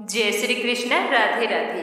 जय श्री कृष्ण। राधे राधे।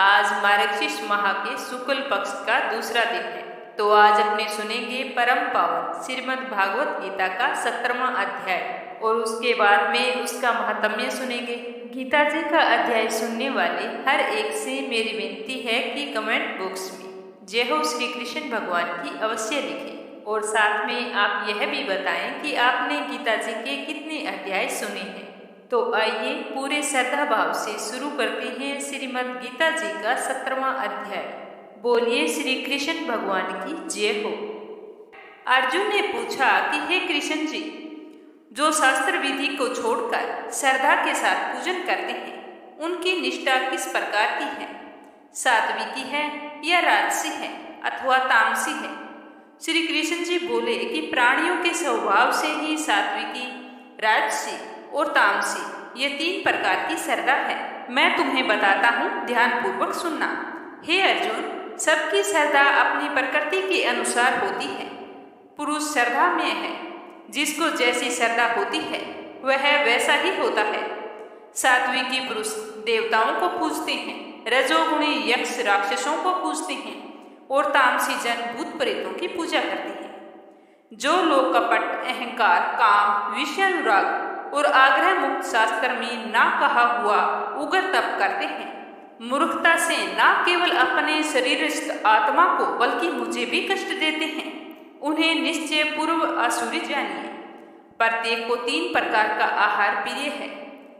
आज मार्गशीर्ष माह के शुक्ल पक्ष का दूसरा दिन है, तो आज अपने सुनेंगे परम पावन श्रीमद् भागवत गीता का 17वां अध्याय और उसके बाद में उसका महात्म्य सुनेंगे। गीता जी का अध्याय सुनने वाले हर एक से मेरी विनती है कि कमेंट बॉक्स में जय हो श्री कृष्ण भगवान की अवश्य लिखें और साथ में आप यह भी बताएं कि आपने गीता जी के कितने अध्याय सुने हैं। तो आइए पूरे श्रद्धा भाव से शुरू करते हैं श्रीमद् गीता जी का 17वां अध्याय। बोलिए श्री कृष्ण भगवान की जय हो। अर्जुन ने पूछा कि हे कृष्ण जी, जो शास्त्र विधि को छोड़कर श्रद्धा के साथ पूजन करते हैं, उनकी निष्ठा किस प्रकार की है? सात्विकी है या राजसी है अथवा तामसी है? श्री कृष्ण जी बोले कि प्राणियों के स्वभाव से ही सात्विकी, राजसी और तामसी ये 3 प्रकार की श्रद्धा है। मैं तुम्हें बताता हूँ, ध्यान पूर्वक सुनना। हे अर्जुन, सबकी श्रद्धा अपनी प्रकृति के अनुसार होती है। पुरुष श्रद्धा में है, जिसको जैसी श्रद्धा होती है वह वैसा ही होता है। सात्विकी पुरुष देवताओं को पूजते हैं, रजोगुणी यक्ष राक्षसों को पूजते हैं और तामसी जन भूत प्रेतों की पूजा करते हैं। जो लोग कपट, अहंकार, काम, विषयानुराग और आग्रह मुक्त शास्त्र में ना कहा हुआ उग्र तप करते हैं, मूर्खता से ना केवल अपने शरीरस्थ आत्मा को बल्कि मुझे भी कष्ट देते हैं, उन्हें निश्चय पूर्व आसुरी जानिए। प्रत्येक को 3 प्रकार का आहार प्रिय है।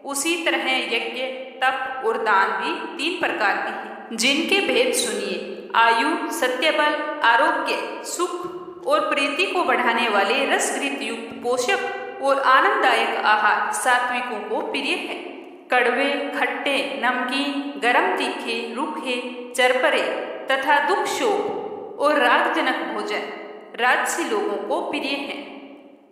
उसी तरह यज्ञ, तप और दान भी 3 प्रकार के हैं, जिनके भेद सुनिए। आयु, सत्यबल, आरोग्य, सुख और प्रीति को बढ़ाने वाले रसगृत युक्त पोषक और आनंददायक आहार सात्विकों को प्रिय है। कड़वे, खट्टे, नमकीन, गरम, तीखे, रूखे, चरपरे तथा दुख, शोक और रागजनक भोजन राजसी लोगों को प्रिय है।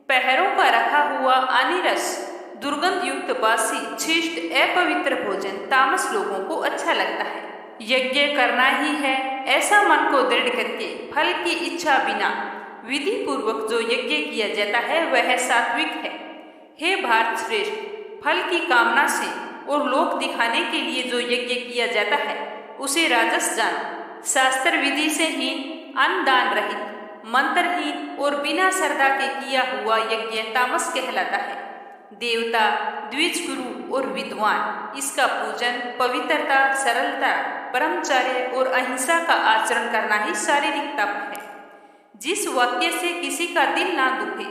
पहरों का रखा हुआ अनिरस, दुर्गंध युक्त बासी, छिष्ट, अपवित्र भोजन तामस लोगों को अच्छा लगता है। यज्ञ करना ही है ऐसा मन को दृढ़ करके फल की इच्छा बिना विधि पूर्वक जो यज्ञ किया जाता है वह सात्विक है। हे भारत श्रेष्ठ, फल की कामना से और लोक दिखाने के लिए जो यज्ञ किया जाता है उसे राजस जानो। शास्त्र विधि से हीन, अन्न दान रहित, मंत्रहीन और बिना श्रद्धा के किया हुआ यज्ञ तामस कहलाता है। देवता, द्विजगुरु और विद्वान इसका पूजन पवित्रता, सरलता, ब्रह्मचर्य और अहिंसा का आचरण करना ही शारीरिक तप है। जिस वाक्य से किसी का दिल ना दुखे,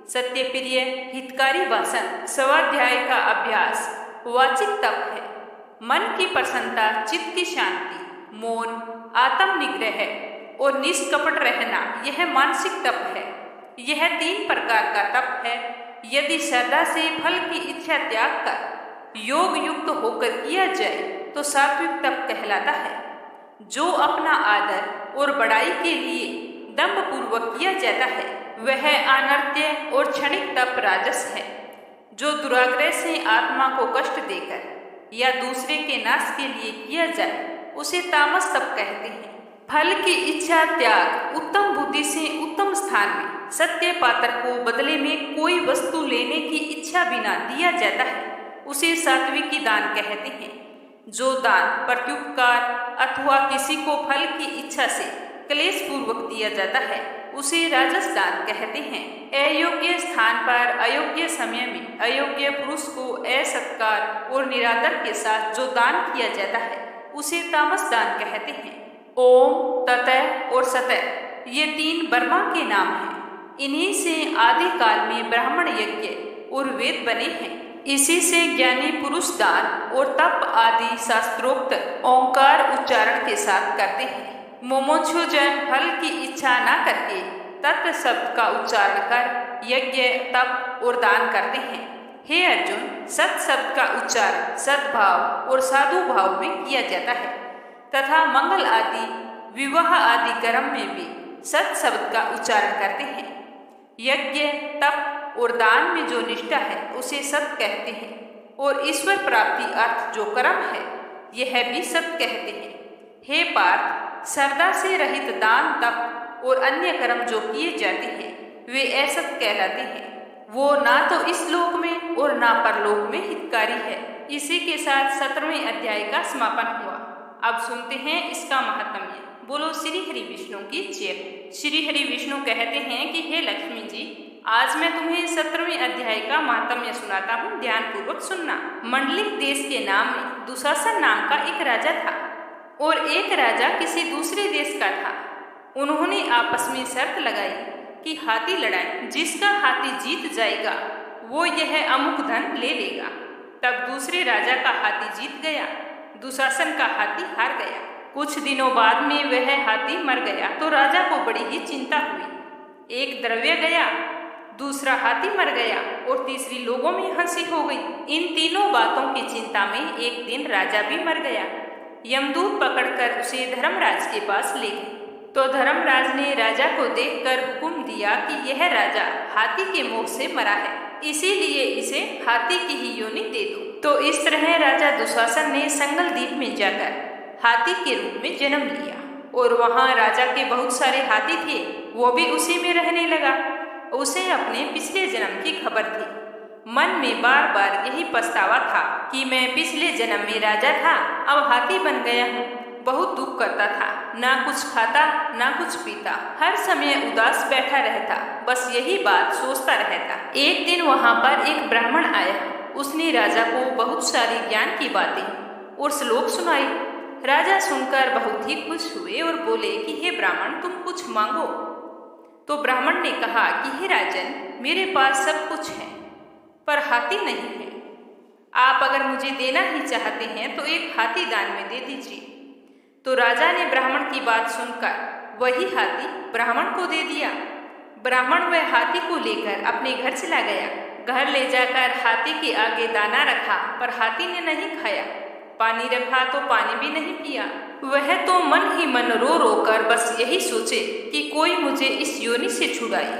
सत्यप्रिय, हितकारी भाषण, स्वाध्याय का अभ्यास वाचिक तप है। मन की प्रसन्नता, चित्त की शांति, मौन, आत्म निग्रह और निष्कपट रहना यह मानसिक तप है। यह 3 प्रकार का तप है। यदि श्रद्धा से फल की इच्छा त्याग कर योग युक्त होकर किया जाए तो सात्विक तप कहलाता है। जो अपना आदर और बड़ाई के लिए दम्भ पूर्वक किया जाता है वह अनर्त्य और क्षणिक तप राजस है। जो दुराग्रह से आत्मा को कष्ट देकर या दूसरे के नाश के लिए किया जाए उसे तामस तप कहते हैं। फल की इच्छा त्याग, उत्तम बुद्धि से उत्तम स्थान में सत्य पात्र को बदले में कोई वस्तु लेने की इच्छा बिना दिया जाता है उसे सात्विकी दान कहते हैं। जो दान प्रत्युपकार अथवा किसी को फल की इच्छा से क्लेश पूर्वक दिया जाता है उसे राजस दान कहते हैं। अयोग्य स्थान पर, अयोग्य समय में, अयोग्य पुरुष को असत्कार और निरादर के साथ जो दान किया जाता है उसे तामस दान कहते हैं। ओम, ततः और सतः ये 3 ब्रह्मा के नाम हैं। इन्हीं से आदि काल में ब्राह्मण यज्ञ और वेद बने हैं। इसी से ज्ञानी पुरुष दान और तप आदि शास्त्रोक्त ओंकार उच्चारण के साथ करते हैं। मुमुक्षु जन फल की इच्छा न करके तत् शब्द का उच्चारण कर यज्ञ, तप और दान करते हैं। हे अर्जुन, सत शब्द का उच्चारण सद्भाव और साधु भाव में किया जाता है तथा मंगल आदि, विवाह आदि कर्म में भी सत शब्द का उच्चारण करते हैं। यज्ञ, तप और दान में जो निष्ठा है उसे सत कहते हैं और ईश्वर प्राप्ति अर्थ जो कर्म है यह भी सत कहते हैं। हे पार्थ, श्रद्धा से रहित दान, तप और अन्य कर्म जो किए जाते हैं वे असत कहलाते हैं। वो ना तो इस लोक में और ना परलोक में हितकारी है। इसी के साथ 17वें अध्याय का समापन हुआ। अब सुनते हैं इसका महात्म्य। बोलो श्री हरि विष्णु की जय। श्री हरि विष्णु कहते हैं कि हे लक्ष्मी जी, आज मैं तुम्हें 17वें अध्याय का महात्म्य सुनाता हूँ, ध्यान पूर्वक सुनना। मंडलिक देश के नाम में दुशासन नाम का एक राजा था और एक राजा किसी दूसरे देश का था। उन्होंने आपस में शर्त लगाई कि हाथी लड़ाएं, जिसका हाथी जीत जाएगा वो यह अमुक धन ले लेगा। तब दूसरे राजा का हाथी जीत गया, दुशासन का हाथी हार गया। कुछ दिनों बाद में वह हाथी मर गया तो राजा को बड़ी ही चिंता हुई। एक द्रव्य गया, दूसरा हाथी मर गया और तीसरी लोगों में हंसी हो गई। इन तीनों बातों की चिंता में एक दिन राजा भी मर गया। यमदूत पकड़कर उसे धर्मराज के पास ले गए तो धर्मराज ने राजा को देखकर हुक्म दिया कि यह राजा हाथी के मोह से मरा है, इसीलिए इसे हाथी की ही योनि दे दो। तो इस तरह राजा दुशासन ने संगल द्वीप में जाकर हाथी के रूप में जन्म लिया और वहाँ राजा के बहुत सारे हाथी थे, वो भी उसी में रहने लगा। उसे अपने पिछले जन्म की खबर थी। मन में बार बार यही पछतावा था कि मैं पिछले जन्म में राजा था, अब हाथी बन गया हूँ। बहुत दुख करता था, ना कुछ खाता ना कुछ पीता, हर समय उदास बैठा रहता, बस यही बात सोचता रहता। एक दिन वहाँ पर एक ब्राह्मण आया। उसने राजा को बहुत सारी ज्ञान की बातें और श्लोक सुनाई। राजा सुनकर बहुत ही खुश हुए और बोले कि हे ब्राह्मण, तुम कुछ मांगो। तो ब्राह्मण ने कहा कि हे राजन, मेरे पास सब कुछ है पर हाथी नहीं है। आप अगर मुझे देना ही चाहते हैं तो एक हाथी दान में दे दीजिए। तो राजा ने ब्राह्मण की बात सुनकर वही हाथी ब्राह्मण को दे दिया। ब्राह्मण वह हाथी को लेकर अपने घर चला गया। घर ले जाकर हाथी के आगे दाना रखा पर हाथी ने नहीं खाया। पानी रखा तो पानी भी नहीं पिया। वह तो मन ही मन रो रो कर बस यही सोचे कि कोई मुझे इस योनि से छुड़ाए।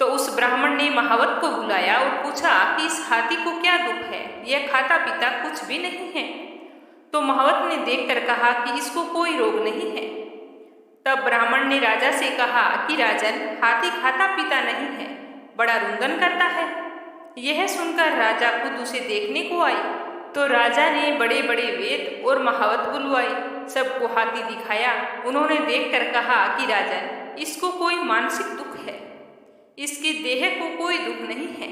तो उस ब्राह्मण ने महावत को बुलाया और पूछा कि इस हाथी को क्या दुख है, यह खाता पीता कुछ भी नहीं है। तो महावत ने देखकर कहा कि इसको कोई रोग नहीं है। तब ब्राह्मण ने राजा से कहा कि राजन, हाथी खाता पीता नहीं है, बड़ा रुंदन करता है। यह सुनकर राजा खुद उसे देखने को आई। तो राजा ने बड़े बड़े वेद और महावत बुलवाई, सबको हाथी दिखाया। उन्होंने देखकर कहा कि राजन, इसको कोई मानसिक दुख है, इसकी देह को कोई दुख नहीं है।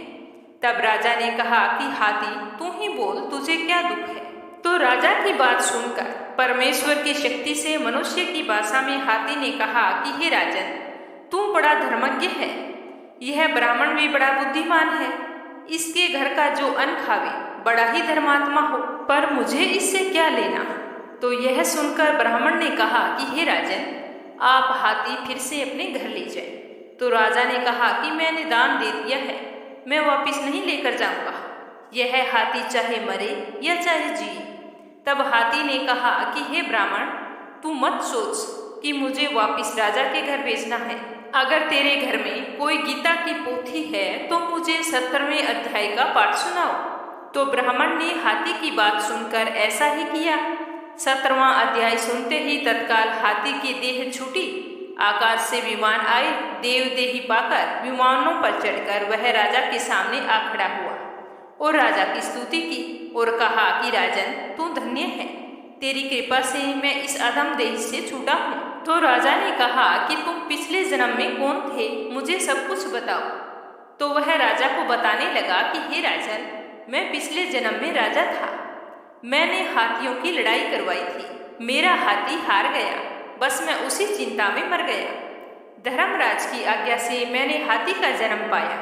तब राजा ने कहा कि हाथी, तू ही बोल, तुझे क्या दुख है। तो राजा की बात सुनकर परमेश्वर की शक्ति से मनुष्य की भाषा में हाथी ने कहा कि हे राजन, तू बड़ा धर्मज्ञ है, यह ब्राह्मण भी बड़ा बुद्धिमान है, इसके घर का जो अन्न खावे बड़ा ही धर्मात्मा हो, पर मुझे इससे क्या लेना। तो यह सुनकर ब्राह्मण ने कहा कि हे राजन, आप हाथी फिर से अपने घर ले जाए। तो राजा ने कहा कि मैंने दान दे दिया है, मैं वापिस नहीं लेकर जाऊंगा, यह हाथी चाहे मरे या चाहे जिए। तब हाथी ने कहा कि हे ब्राह्मण, तू मत सोच कि मुझे वापिस राजा के घर भेजना है। अगर तेरे घर में कोई गीता की पोथी है तो मुझे 17वें अध्याय का पाठ सुनाओ। तो ब्राह्मण ने हाथी की बात सुनकर ऐसा ही किया। 17वां अध्याय सुनते ही तत्काल हाथी की देह छूटी। आकाश से विमान आए, देवदेही पाकर विमानों पर चढ़कर वह राजा के सामने आ खड़ा हुआ और राजा की स्तुति की और कहा कि राजन, तू धन्य है, तेरी कृपा से मैं इस अधम देह से छूटा हूँ। तो राजा ने कहा कि तुम पिछले जन्म में कौन थे, मुझे सब कुछ बताओ। तो वह राजा को बताने लगा कि हे राजन, मैं पिछले जन्म में राजा था, मैंने हाथियों की लड़ाई करवाई थी, मेरा हाथी हार गया, बस मैं उसी चिंता में मर गया। धर्मराज की आज्ञा से मैंने हाथी का जन्म पाया।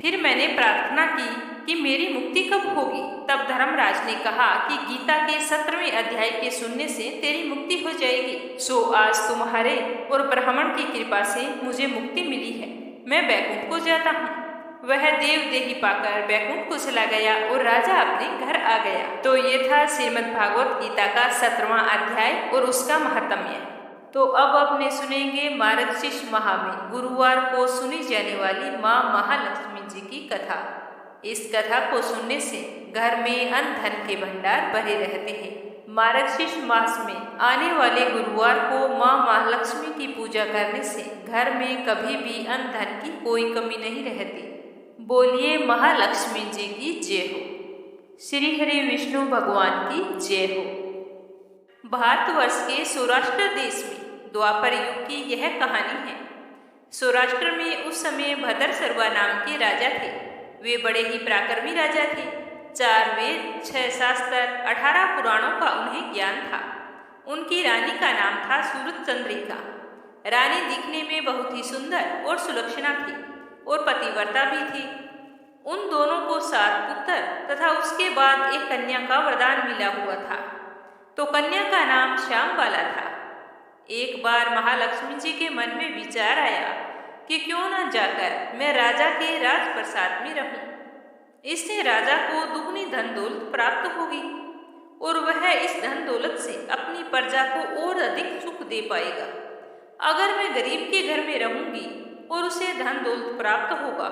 फिर मैंने प्रार्थना की कि मेरी मुक्ति कब होगी। तब धर्मराज ने कहा कि गीता के 17वें अध्याय के सुनने से तेरी मुक्ति हो जाएगी। सो आज तुम्हारे और ब्राह्मण की कृपा से मुझे मुक्ति मिली है, मैं बैकुंठ को जाता हूँ। वह देवदेही पाकर बैकुंठ को चला गया और राजा अपने घर आ गया। तो ये था श्रीमद् भागवत गीता का 17वां अध्याय और उसका महात्म्य। तो अब अपने सुनेंगे मार्गशीर्ष माह में गुरुवार को सुनी जाने वाली माँ महालक्ष्मी जी की कथा। इस कथा को सुनने से घर में अन्न धन के भंडार भरे रहते हैं। मार्गशीर्ष मास में आने वाले गुरुवार को माँ महालक्ष्मी की पूजा करने से घर में कभी भी अन्न धन की कोई कमी नहीं रहती। बोलिए महालक्ष्मी जी की जय हो। श्री हरि विष्णु भगवान की जय हो। भारतवर्ष के सौराष्ट्र देश में द्वापर युग की यह कहानी है। सौराष्ट्र में उस समय भद्र सर्वा नाम के राजा थे। वे बड़े ही पराक्रमी राजा थे। 4 वेद, 6 शास्त्र, 18 पुराणों का उन्हें ज्ञान था। उनकी रानी का नाम था सूरत चंद्रिका। रानी दिखने में बहुत ही सुंदर और सुलक्षणा थी और पतिव्रता भी थी। उन दोनों को 7 पुत्र तथा उसके बाद एक कन्या का वरदान मिला हुआ था। तो कन्या का नाम श्यामबाला था। एक बार महालक्ष्मी जी के मन में विचार आया कि क्यों न जाकर मैं राजा के राजप्रसाद में रहूं। इससे राजा को दुगनी धन दौलत प्राप्त होगी और वह इस धन दौलत से अपनी प्रजा को और अधिक सुख दे पाएगा। अगर मैं गरीब के घर में रहूंगी और उसे धन दौलत प्राप्त होगा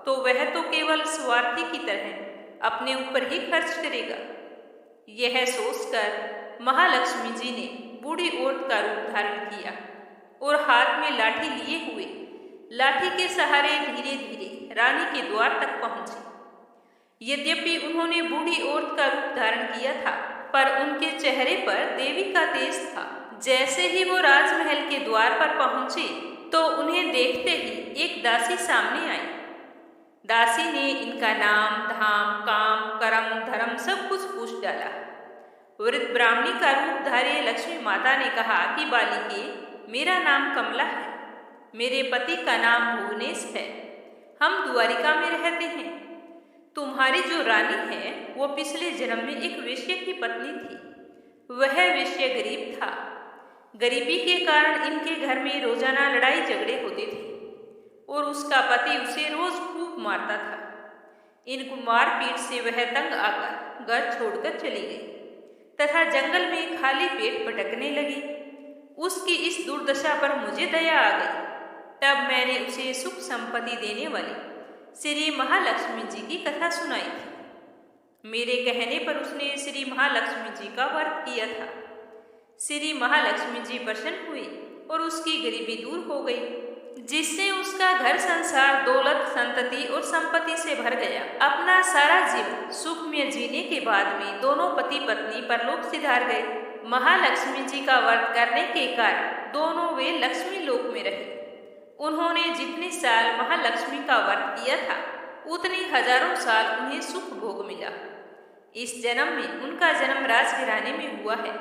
तो वह तो केवल स्वार्थी की तरह अपने ऊपर ही खर्च करेगा। यह सोचकर महालक्ष्मी जी ने बूढ़ी औरत का रूप धारण किया और हाथ में लाठी लिए हुए लाठी के सहारे धीरे धीरे रानी के द्वार तक पहुंची। यद्यपि उन्होंने बूढ़ी औरत का रूप धारण किया था, पर उनके चेहरे पर देवी का तेज था। जैसे ही वो राजमहल के द्वार पर पहुंचे तो उन्हें देखते ही एक दासी सामने आई। दासी ने इनका नाम, धाम, काम, कर्म, धर्म सब कुछ पूछ डाला। वृद्ध ब्राह्मणी का रूप धारी लक्ष्मी माता ने कहा कि बालिके, मेरा नाम कमला है। मेरे पति का नाम भुवनेश है। हम द्वारिका में रहते हैं। तुम्हारी जो रानी है वो पिछले जन्म में एक वेश्या की पत्नी थी। वह वेश्या गरीब था। गरीबी के कारण इनके घर में रोजाना लड़ाई झगड़े होते थे और उसका पति उसे रोज खूब मारता था। इनको मारपीट से वह तंग आकर घर छोड़कर चली गई तथा जंगल में खाली पेट भटकने लगी। उसकी इस दुर्दशा पर मुझे दया आ गई। तब मैंने उसे सुख संपत्ति देने वाली श्री महालक्ष्मी जी की कथा सुनाई थी। मेरे कहने पर उसने श्री महालक्ष्मी जी का व्रत किया था। श्री महालक्ष्मी जी प्रसन्न हुई और उसकी गरीबी दूर हो गई, जिससे उसका घर संसार दौलत, संतति और संपत्ति से भर गया। अपना सारा जीवन सुख में जीने के बाद में दोनों पति पत्नी परलोक सिधार गए। महालक्ष्मी जी का व्रत करने के कारण दोनों वे लक्ष्मी लोक में रहे। उन्होंने जितने साल महालक्ष्मी का व्रत किया था उतने हजारों साल उन्हें सुख भोग मिला। इस जन्म में उनका जन्म राजघराने में हुआ है,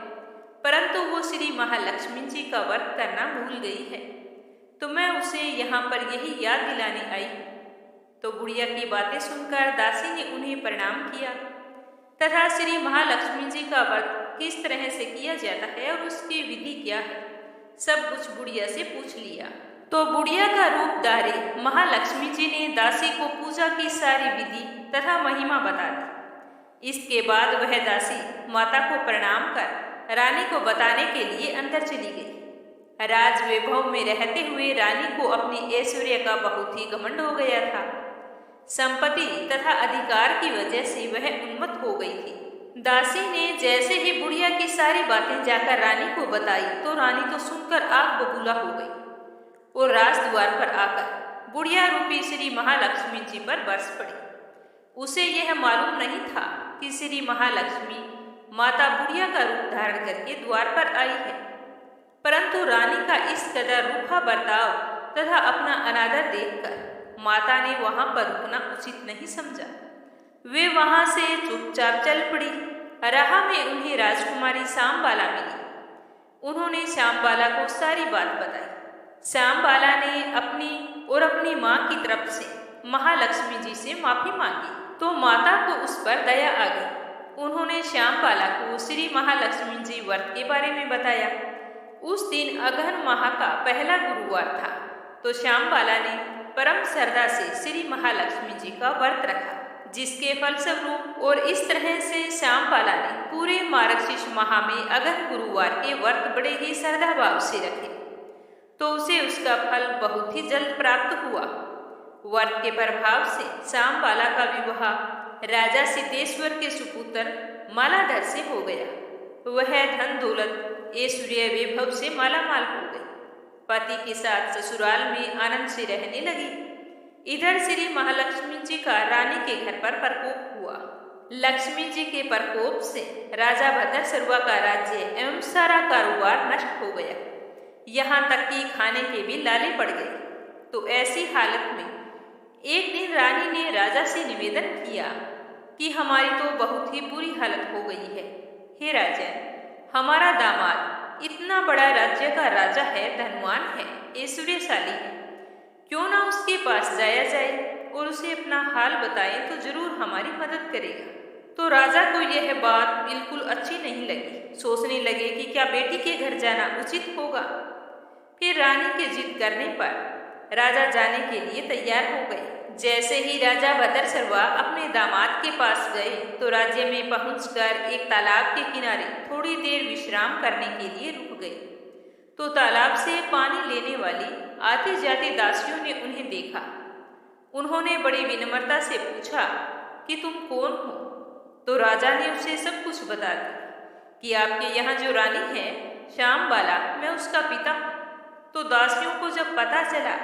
परंतु वो श्री महालक्ष्मी जी का व्रत करना भूल गई है। तो मैं उसे यहाँ पर यही याद दिलाने आई। तो बुढ़िया की बातें सुनकर दासी ने उन्हें प्रणाम किया तथा श्री महालक्ष्मी जी का व्रत किस तरह से किया जाता है और उसकी विधि क्या है, सब कुछ बुढ़िया से पूछ लिया। तो बुढ़िया का रूप धारी महालक्ष्मी जी ने दासी को पूजा की सारी विधि तथा महिमा बता दी। इसके बाद वह दासी माता को प्रणाम कर रानी को बताने के लिए अंदर चली गई। राज वैभव में रहते हुए रानी को अपनी ऐश्वर्य का बहुत ही घमंड हो गया था। संपत्ति तथा अधिकार की वजह से वह उन्मत्त हो गई थी। दासी ने जैसे ही बुढ़िया की सारी बातें जाकर रानी को बताई तो रानी तो सुनकर आग बबूला हो गई और राजद्वार पर आकर बुढ़िया रूपी श्री महालक्ष्मी जी पर बरस पड़ी। उसे यह मालूम नहीं था कि श्री महालक्ष्मी माता बुढ़िया का रूप धारण करके द्वार पर आई है, परंतु रानी का इस कदर रूखा बर्ताव तथा अपना अनादर देखकर माता ने वहां पर रुकना उचित नहीं समझा। वे वहां से चुपचाप चल पड़ी। राह में उन्हें राजकुमारी श्यामबाला मिली। उन्होंने श्यामबाला को सारी बात बताई। श्यामबाला ने अपनी माँ की तरफ से महालक्ष्मी जी से माफी मांगी तो माता को उस पर दया आ गई। उन्होंने श्यामबाला को श्री महालक्ष्मी जी व्रत के बारे में बताया। उस दिन अगहन माह का पहला गुरुवार था, तो श्यामबाला ने परम श्रद्धा से श्री महालक्ष्मी जी का व्रत रखा, जिसके फलस्वरूप और इस तरह से श्यामबाला ने पूरे मार्गशीर्ष माह में अगहन गुरुवार के व्रत बड़े ही श्रद्धा भाव से रखे, तो उसे उसका फल बहुत ही जल्द प्राप्त हुआ। व्रत के प्रभाव से श्यामबाला का विवाह राजा सिद्धेश्वर के सुपुत्र मालाधर से हो गया। वह धन दौलत ऐश्वर्य वैभव से मालामाल हो गई। पति के साथ ससुराल में आनंद से रहने लगी। इधर श्री महालक्ष्मी जी का रानी के घर पर प्रकोप हुआ। लक्ष्मी जी के प्रकोप से राजा भद्रसर्वा का राज्य एवं सारा कारोबार नष्ट हो गया। यहाँ तक कि खाने के भी लाले पड़ गए। तो ऐसी हालत में एक दिन रानी ने राजा से निवेदन किया कि हमारी तो बहुत ही बुरी हालत हो गई है। हे राजन, हमारा दामाद इतना बड़ा राज्य का राजा है, धनवान है, ऐश्वर्यशाली है। क्यों ना उसके पास जाया जाए और उसे अपना हाल बताएं तो जरूर हमारी मदद करेगा। तो राजा को यह बात बिल्कुल अच्छी नहीं लगी। सोचने लगे कि क्या बेटी के घर जाना उचित होगा। फिर रानी के जिद करने पर राजा जाने के लिए तैयार हो गए। जैसे ही राजा भद्रसर्वा अपने दामाद के पास गए तो राज्य में पहुंचकर एक तालाब के किनारे थोड़ी देर विश्राम करने के लिए रुक गए। तो तालाब से पानी लेने वाली आती जाती दासियों ने उन्हें देखा। उन्होंने बड़ी विनम्रता से पूछा कि तुम कौन हो। तो राजा ने उसे सब कुछ बता दिया कि आपके यहाँ जो रानी है श्यामबाला, मैं उसका पिता हूँ। तो दासियों को जब पता चला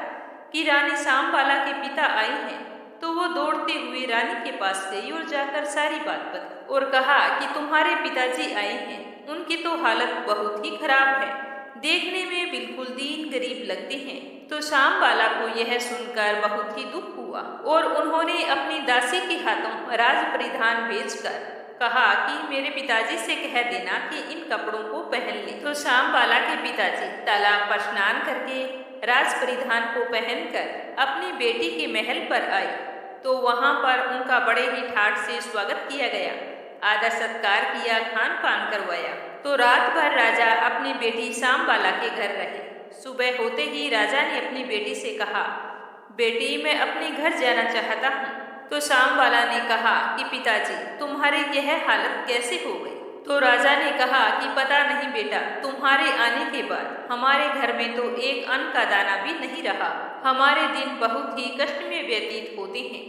कि रानी श्यामबाला के पिता आई हैं, तो वो दौड़ते हुए रानी के पास गई और जाकर सारी बात बताई और कहा कि तुम्हारे पिताजी आए हैं, उनकी तो हालत बहुत ही खराब है, देखने में बिल्कुल दीन गरीब लगते हैं। तो श्यामबाला को यह सुनकर बहुत ही दुख हुआ और उन्होंने अपनी दासी के हाथों राज परिधान भेजकर कहा कि मेरे पिताजी से कह देना कि इन कपड़ों को पहन ले। तो श्यामबाला के पिताजी तालाब पर स्नान करके राज परिधान को पहनकर अपनी बेटी के महल पर आए। तो वहां पर उनका बड़े ही ठाठ से स्वागत किया गया, आदर सत्कार किया, खान पान करवाया। तो रात भर राजा अपनी बेटी श्यामबाला के घर रहे। सुबह होते ही राजा ने अपनी बेटी से कहा, बेटी मैं अपने घर जाना चाहता हूँ। तो श्यामबाला ने कहा कि पिताजी तुम्हारी यह हालत कैसे हो गई। तो राजा ने कहा कि पता नहीं बेटा, तुम्हारे आने के बाद हमारे घर में तो एक अन्न का दाना भी नहीं रहा। हमारे दिन बहुत ही कष्ट में व्यतीत होते हैं।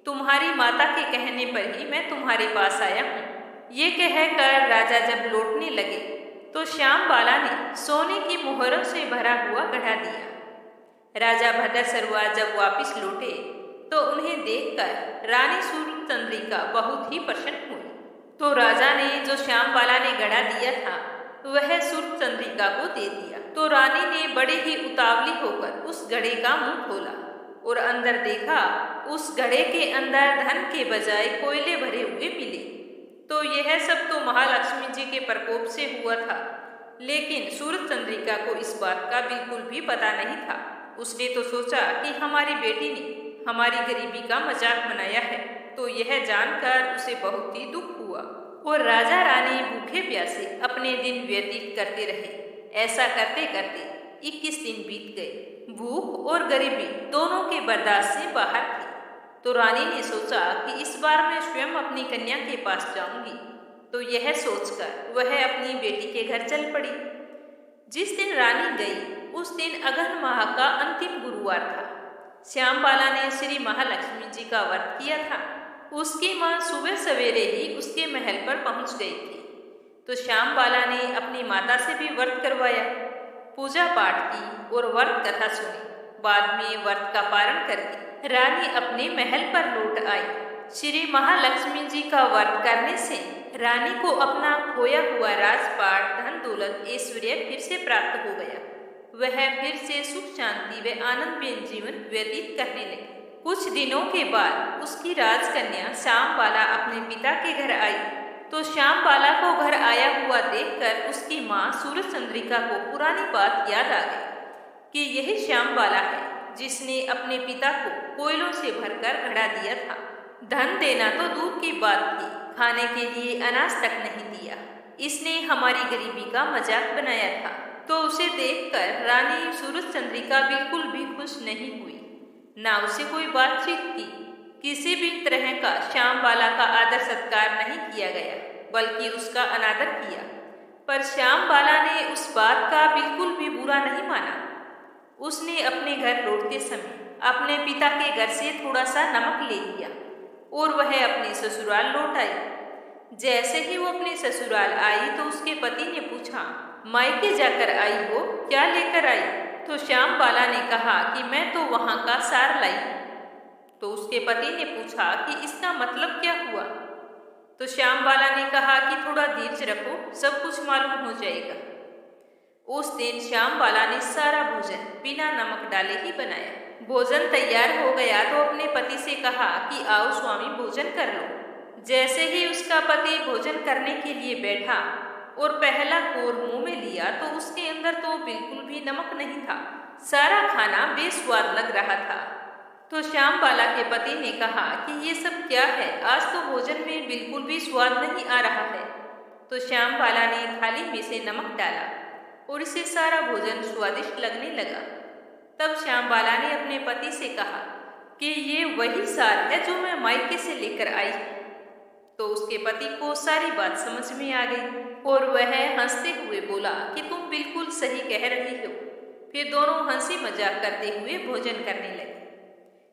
तुम्हारी माता के कहने पर ही मैं तुम्हारे पास आया हूँ। ये कहकर राजा जब लौटने लगे तो श्यामबाला ने सोने की मोहरों से भरा हुआ गढ़ा दिया। राजा भद्रसर्वा जब वापिस लौटे तो उन्हें देखकर रानी सूरचंद्रिका बहुत ही प्रसन्न हुई। तो राजा ने जो श्यामबाला ने गढ़ा दिया था वह सूरचंद्रिका को दे दिया। तो रानी ने बड़े ही उतावली होकर उस घड़े का मुंह खोला और अंदर देखा। उस घड़े के अंदर धन के बजाय कोयले भरे हुए मिले। तो यह सब तो महालक्ष्मी जी के प्रकोप से हुआ था, लेकिन सूरचंद्रिका को इस बात का बिल्कुल भी पता नहीं था। उसने तो सोचा कि हमारी बेटी ने हमारी गरीबी का मजाक बनाया है। तो यह जानकर उसे बहुत ही दुख हुआ और राजा रानी भूखे प्यासे अपने दिन व्यतीत करते रहे। ऐसा करते करते 21 दिन बीत गए। भूख और गरीबी दोनों के बर्दाश्त से बाहर थी। तो रानी ने सोचा कि इस बार मैं स्वयं अपनी कन्या के पास जाऊंगी। तो यह सोचकर वह अपनी बेटी के घर चल पड़ी। जिस दिन रानी गई उस दिन अगहन माह का अंतिम गुरुवार था। श्यामबाला ने श्री महालक्ष्मी जी का व्रत किया था। उसकी माँ सुबह सवेरे ही उसके महल पर पहुंच गई थी। तो श्यामबाला ने अपनी माता से भी व्रत करवाया, पूजा पाठ की और व्रत कथा सुनी। बाद में व्रत का पारण करके रानी अपने महल पर लौट आई। श्री महालक्ष्मी जी का व्रत करने से रानी को अपना खोया हुआ राजपाट, धन दौलत, ऐश्वर्य फिर से प्राप्त हो गया। वह फिर से सुख शांति व आनंदपूर्ण जीवन व्यतीत करने लगी। कुछ दिनों के बाद उसकी राजकन्या श्यामबाला अपने पिता के घर आई। तो श्यामबाला को घर आया हुआ देखकर उसकी माँ सूरचंद्रिका को पुरानी बात याद आ गई कि यही श्यामबाला है जिसने अपने पिता को कोयलों से भरकर घड़ा दिया था। धन देना तो दूर की बात थी, खाने के लिए अनाज तक नहीं दिया। इसने हमारी गरीबी का मजाक बनाया था। तो उसे देखकर रानी सूरचंद्रिका बिल्कुल भी खुश नहीं हुई, ना उसे कोई बातचीत की। किसी भी तरह का श्यामबाला का आदर सत्कार नहीं किया गया, बल्कि उसका अनादर किया। पर श्यामबाला ने उस बात का बिल्कुल भी बुरा नहीं माना। उसने अपने घर लौटते समय अपने पिता के घर से थोड़ा सा नमक ले लिया और वह अपने ससुराल लौट आई। जैसे ही वो अपने ससुराल आई तो उसके पति ने पूछा, मायके जाकर आई हो, क्या लेकर आई? तो श्यामबाला ने कहा कि मैं तो वहाँ का सार लाई। तो उसके पति ने पूछा कि इसका मतलब क्या हुआ? तो श्याम बाला ने कहा कि थोड़ा धीरज रखो, सब कुछ मालूम हो जाएगा। उस दिन श्याम बाला ने सारा भोजन बिना नमक डाले ही बनाया। भोजन तैयार हो गया तो अपने पति से कहा कि आओ स्वामी, भोजन कर लो। जैसे ही उसका पति भोजन करने के लिए बैठा और पहला कोर मुंह में लिया तो उसके अंदर तो बिल्कुल भी नमक नहीं था। सारा खाना बेस्वाद लग रहा था। तो श्याम बाला के पति ने कहा कि ये सब क्या है, आज तो भोजन में बिल्कुल भी स्वाद नहीं आ रहा है। तो श्याम बाला ने थाली में से नमक डाला और इसे सारा भोजन स्वादिष्ट लगने लगा। तब श्याम बाला ने अपने पति से कहा कि ये वही सार है जो मैं मायके से लेकर आई हूँ। तो उसके पति को सारी बात समझ में आ गई और वह हंसते हुए बोला कि तुम बिल्कुल सही कह रही हो। फिर दोनों हंसी मजाक करते हुए भोजन करने लगे।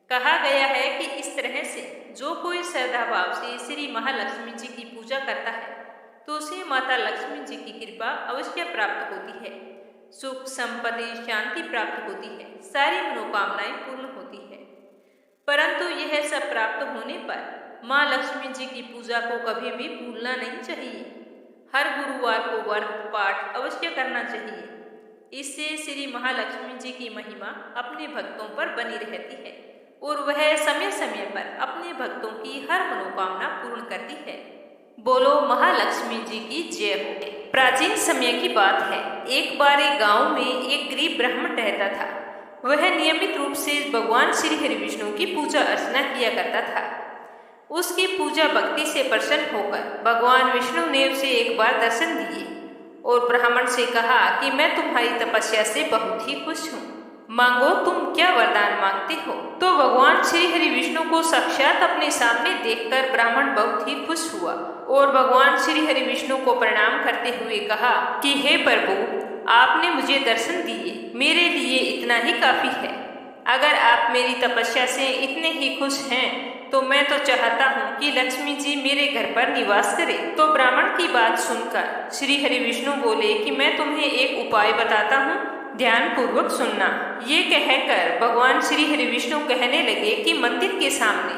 कहा गया है कि इस तरह से जो कोई श्रद्धा भाव से श्री महालक्ष्मी जी की पूजा करता है तो उसे माता लक्ष्मी जी की कृपा अवश्य प्राप्त होती है। सुख, संपत्ति, शांति प्राप्त होती है, सारी मनोकामनाएं पूर्ण होती है। परंतु यह सब प्राप्त होने पर माँ लक्ष्मी जी की पूजा को कभी भी भूलना नहीं चाहिए। हर गुरुवार को व्रत पाठ अवश्य करना चाहिए। इससे श्री महालक्ष्मी जी की महिमा अपने भक्तों पर बनी रहती है और वह समय समय पर अपने भक्तों की हर मनोकामना पूर्ण करती है। बोलो महालक्ष्मी जी की जय हो। प्राचीन समय की बात है, एक बार एक गांव में एक गरीब ब्राह्मण रहता था। वह नियमित रूप से भगवान श्री हरि विष्णु की पूजा अर्चना किया करता था। उसकी पूजा भक्ति से प्रसन्न होकर भगवान विष्णु ने उसे एक बार दर्शन दिए और ब्राह्मण से कहा कि मैं तुम्हारी तपस्या से बहुत ही खुश हूँ, मांगो तुम क्या वरदान मांगते हो। तो भगवान श्री हरि विष्णु को साक्षात अपने सामने देखकर ब्राह्मण बहुत ही खुश हुआ और भगवान श्री हरि विष्णु को प्रणाम करते हुए कहा कि हे प्रभु, आपने मुझे दर्शन दिए, मेरे लिए इतना ही काफी है। अगर आप मेरी तपस्या से इतने ही खुश हैं तो मैं तो चाहता हूँ कि लक्ष्मी जी मेरे घर पर निवास करे। तो ब्राह्मण की बात सुनकर श्री हरि विष्णु बोले कि मैं तुम्हें एक उपाय बताता हूँ, ध्यान पूर्वक सुनना। ये कहकर भगवान श्री हरि विष्णु कहने लगे कि मंदिर के सामने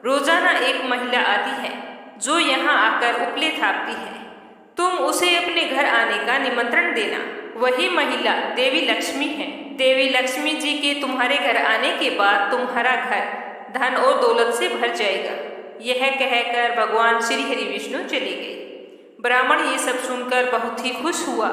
रोजाना एक महिला आती है जो यहाँ आकर उपले थापती है। तुम उसे अपने घर आने का निमंत्रण देना। वही महिला देवी लक्ष्मी है। देवी लक्ष्मी जी के तुम्हारे घर आने के बाद तुम्हारा घर धन और दौलत से भर जाएगा। यह कहकर भगवान श्री हरि विष्णु चले गए। ब्राह्मण ये सब सुनकर बहुत ही खुश हुआ।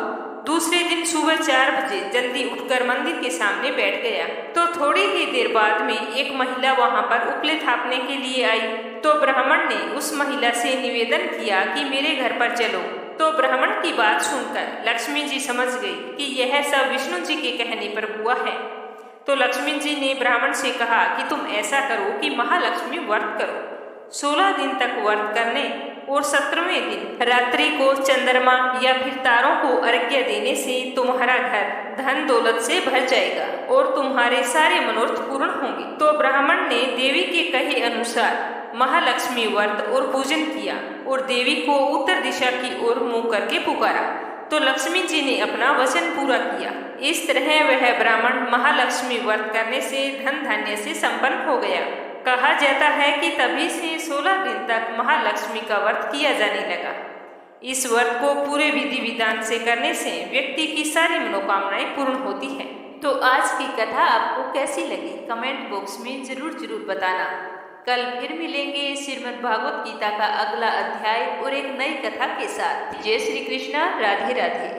दूसरे दिन सुबह 4 बजे जल्दी उठकर मंदिर के सामने बैठ गया। तो थोड़ी ही देर बाद में एक महिला वहां पर उपले थापने के लिए आई। तो ब्राह्मण ने उस महिला से निवेदन किया कि मेरे घर पर चलो। तो ब्राह्मण की बात सुनकर लक्ष्मी जी समझ गई कि यह सब विष्णु जी के कहने पर हुआ है। तो लक्ष्मी जी ने ब्राह्मण से कहा कि तुम ऐसा करो कि महालक्ष्मी व्रत करो। 16 दिन तक व्रत करने और 17वें दिन रात्रि को चंद्रमा या फिर तारों को अर्घ्य देने से तुम्हारा घर धन दौलत से भर जाएगा और तुम्हारे सारे मनोरथ पूर्ण होंगे। तो ब्राह्मण ने देवी के कहे अनुसार महालक्ष्मी व्रत और पूजन किया और देवी को उत्तर दिशा की ओर मुंह करके पुकारा। तो लक्ष्मी जी ने अपना वचन पूरा किया। इस तरह वह ब्राह्मण महालक्ष्मी व्रत करने से धन धान्य से संपन्न हो गया। कहा जाता है कि तभी से 16 दिन तक महालक्ष्मी का व्रत किया जाने लगा। इस व्रत को पूरे विधि विधान से करने से व्यक्ति की सारी मनोकामनाएं पूर्ण होती है। तो आज की कथा आपको कैसी लगी कमेंट बॉक्स में जरूर बताना। कल फिर मिलेंगे श्रीमद् भागवत गीता का अगला अध्याय और एक नई कथा के साथ। जय श्री कृष्णा, राधे राधे।